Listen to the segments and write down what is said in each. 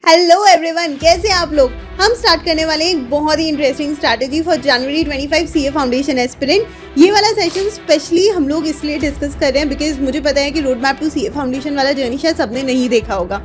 Hello everyone, कैसे हैं आप लोग। हम स्टार्ट करने वाले हैं एक बहुत ही interesting strategy for January 25 CA foundation aspirant. ये वाला सेशन स्पेशली हम लोग इसलिए डिस्कस कर रहे हैं बिकॉज मुझे पता है कि road map to CA foundation वाला जर्नी शायद सबने नहीं देखा होगा।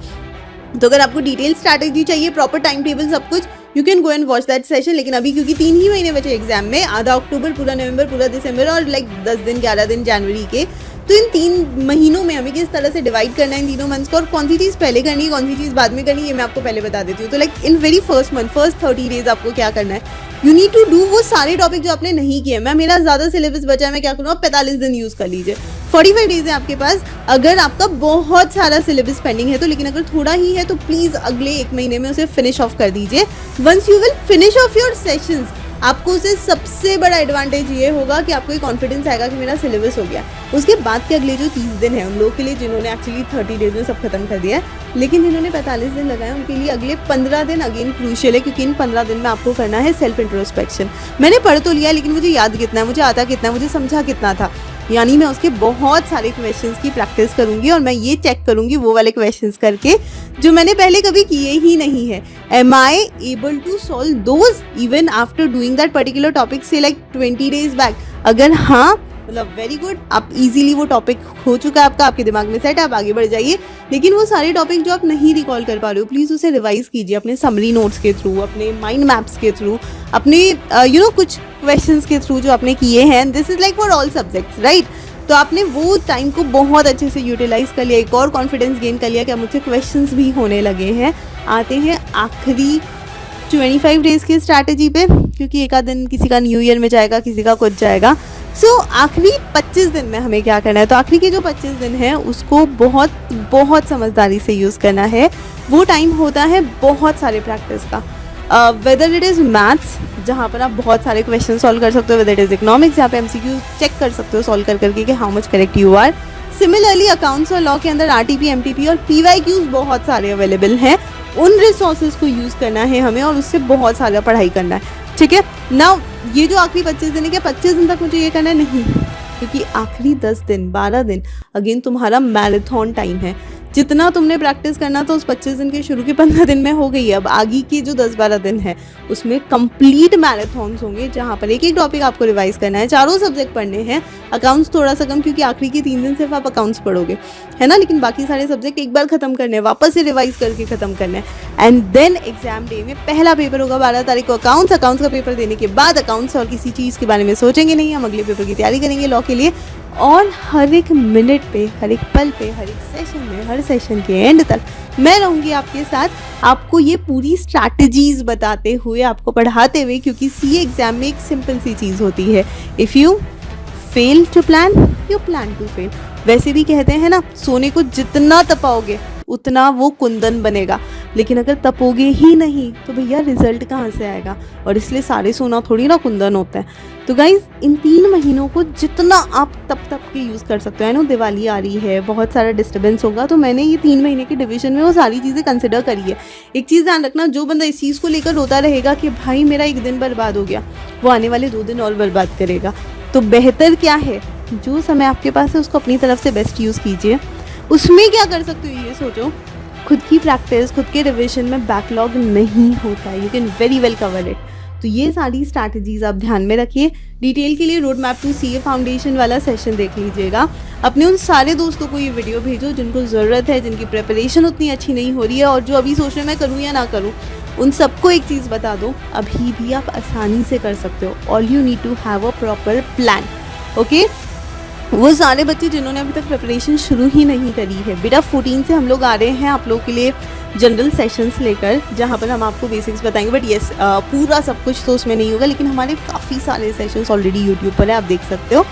तो अगर आपको डिटेल स्ट्रैटेजी चाहिए, प्रॉपर टाइम टेबल, सब कुछ, you can go and watch that session. लेकिन अभी क्योंकि 3 ही महीने बचे एग्जाम में, आधा अक्टूबर, पूरा नवंबर, पूरा दिसंबर और लाइक 10 दिन 11 दिन जनवरी के, तो इन 3 महीनों में हमें किस तरह से डिवाइड करना है इन तीनों मंथ्स को और कौन सी चीज़ पहले करनी है, कौन सी चीज़ बाद में करनी है, ये मैं आपको पहले बता देती हूँ। तो like in very first month, first 30 days आपको क्या करना है, यू नीड टू डू वो सारे टॉपिक जो आपने नहीं किए। मैं मेरा ज़्यादा सिलेबस बचा है, मैं क्या करूँ, आप 45 दिन यूज़ कर लीजिए। 45 डेज है आपके पास। अगर आपका बहुत सारा सिलेबस पेंडिंग है तो, लेकिन अगर थोड़ा ही है तो प्लीज़ अगले 1 महीने में उसे फिनिश ऑफ कर दीजिए। Once you will finish off your sessions, आपको उसे सबसे बड़ा एडवांटेज ये होगा कि आपको एक कॉन्फिडेंस आएगा कि मेरा सिलेबस हो गया। उसके बाद के अगले जो 30 दिन है उन लोगों के लिए जिन्होंने एक्चुअली 30 डेज में सब खत्म कर दिया है, लेकिन जिन्होंने 45 दिन लगाए उनके लिए अगले 15 दिन अगेन क्रूशियल है, क्योंकि इन 15 दिन में आपको करना है सेल्फ इंट्रोस्पेक्शन। मैंने पढ़ तो लिया लेकिन मुझे याद कितना है, मुझे आता कितना है, मुझे समझा कितना था, यानी मैं उसके बहुत सारे क्वेश्चंस की प्रैक्टिस करूंगी और मैं ये चेक करूंगी वो वाले क्वेश्चंस करके जो मैंने पहले कभी किए ही नहीं है। Am I able to solve those even after doing that particular topic से लाइक 20 डेज बैक। अगर हाँ, मतलब वेरी गुड, आप इजीली वो टॉपिक हो चुका है आपका, आपके दिमाग में सेट है, आप आगे बढ़ जाइए। लेकिन वो सारे टॉपिक जो आप नहीं रिकॉल कर पा रहे हो, प्लीज़ उसे रिवाइज कीजिए अपने समरी नोट्स के थ्रू, अपने माइंड मैप्स के थ्रू, अपने कुछ क्वेश्चंस के थ्रू जो आपने किए हैं। This is like for all subjects, right. तो आपने वो टाइम को बहुत अच्छे से यूटिलाइज कर लिया, एक और कॉन्फिडेंस गेन कर लिया कि अब मुझसे क्वेश्चंस भी होने लगे हैं। आते हैं आखिरी 25 डेज की स्ट्रैटेजी पे, क्योंकि एक आध दिन किसी का न्यू ईयर में जाएगा, किसी का कुछ जाएगा। सो आखिरी 25 दिन में हमें क्या करना है, तो आखिरी के जो 25 दिन है उसको बहुत बहुत समझदारी से यूज़ करना है। वो टाइम होता है बहुत सारे प्रैक्टिस का, वेदर इट इज़ मैथ्स जहाँ पर आप बहुत सारे क्वेश्चन सॉल्व कर सकते हो, वेदर इट इज़ इकोनॉमिक्स जहाँ पे एमसीक्यू चेक कर सकते हो सॉल्व कर करके कि how much correct you are. Similarly accounts और लॉ के अंदर आरटीपी, एमटीपी और पीवाईक्यूज बहुत सारे अवेलेबल हैं। उन रिसोर्सेज को यूज़ करना है हमें और उससे बहुत सारा पढ़ाई करना है, ठीक है ना। ये जो आखिरी 25 दिन है, क्या 25 दिन तक मुझे ये करना है? नहीं, क्योंकि आखिरी 10 दिन 12 दिन अगेन तुम्हारा मैराथन टाइम है। जितना तुमने प्रैक्टिस करना था उस 25 दिन के शुरू के 15 दिन में हो गई है। अब आगे की जो 10-12 दिन है उसमें कंप्लीट मैराथन्स होंगे जहाँ पर एक एक टॉपिक आपको रिवाइज करना है, चारों सब्जेक्ट पढ़ने हैं। अकाउंट्स थोड़ा सा कम, क्योंकि आखिरी के 3 दिन सिर्फ आप अकाउंट्स पढ़ोगे, है ना, लेकिन बाकी सारे सब्जेक्ट एक बार खत्म करने हैं, वापस से रिवाइज करके खत्म करना है। एंड देन एग्जाम डे में पहला पेपर होगा 12 तारीख को अकाउंट्स का पेपर देने के बाद अकाउंट्स और किसी चीज़ के बारे में सोचेंगे नहीं, हम अगले पेपर की तैयारी करेंगे लॉ के लिए। और हर एक मिनट पे, हर एक पल पे, हर एक सेशन में, हर सेशन के एंड तक मैं रहूँगी आपके साथ, आपको ये पूरी स्ट्रैटेजीज बताते हुए, आपको पढ़ाते हुए, क्योंकि सीए एग्जाम में एक सिंपल सी चीज़ होती है, if you fail to plan, you plan to fail. वैसे भी कहते हैं ना, सोने को जितना तपाओगे उतना वो कुंदन बनेगा, लेकिन अगर तपोगे ही नहीं तो भैया रिजल्ट कहाँ से आएगा। और इसलिए सारे सोना थोड़ी ना कुंदन होता है। तो गाइज, इन 3 महीनों को जितना आप तप के यूज़ कर सकते हो। आई नो दिवाली आ रही है, बहुत सारा डिस्टर्बेंस होगा, तो मैंने ये 3 महीने के डिवीजन में वो सारी चीज़ें कंसिडर करी है। एक चीज़ ध्यान रखना, जो बंदा इस चीज़ को लेकर रोता रहेगा कि भाई मेरा 1 दिन बर्बाद हो गया, वो आने वाले 2 दिन और बर्बाद करेगा। तो बेहतर क्या है, जो समय आपके पास है उसको अपनी तरफ से बेस्ट यूज़ कीजिए। उसमें क्या कर सकते हो ये सोचो, खुद की प्रैक्टिस, खुद के रिविजन में बैकलॉग नहीं होता है, you can very well cover it. तो ये सारी स्ट्रैटेजीज आप ध्यान में रखिए। डिटेल के लिए road map to CA foundation वाला सेशन देख लीजिएगा। अपने उन सारे दोस्तों को ये वीडियो भेजो जिनको ज़रूरत है, जिनकी प्रिपरेशन उतनी अच्छी नहीं हो रही है और जो अभी सोच रहे मैं करूँ या ना करूँ, उन सबको एक चीज़ बता दो, अभी भी आप आसानी से कर सकते हो। All you need to have a proper plan, okay. वो सारे बच्चे जिन्होंने अभी तक प्रिपरेशन शुरू ही नहीं करी है, बेटा 14 से हम लोग आ रहे हैं आप लोग के लिए जनरल सेशंस लेकर, जहाँ पर हम आपको बेसिक्स बताएंगे। बट येस, पूरा सब कुछ तो उसमें नहीं होगा, लेकिन हमारे काफ़ी सारे सेशंस ऑलरेडी यूट्यूब पर है, आप देख सकते हो।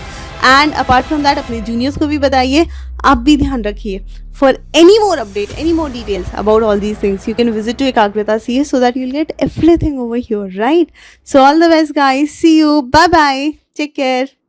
एंड अपार्ट फ्रॉम दैट अपने जूनियर्स को भी बताइए। आप भी ध्यान रखिए, for any more update, any more details about all these things, you can visit to Ekagrata CA so that you'll get everything over here, right? So all the best guys, see you, bye bye, take care.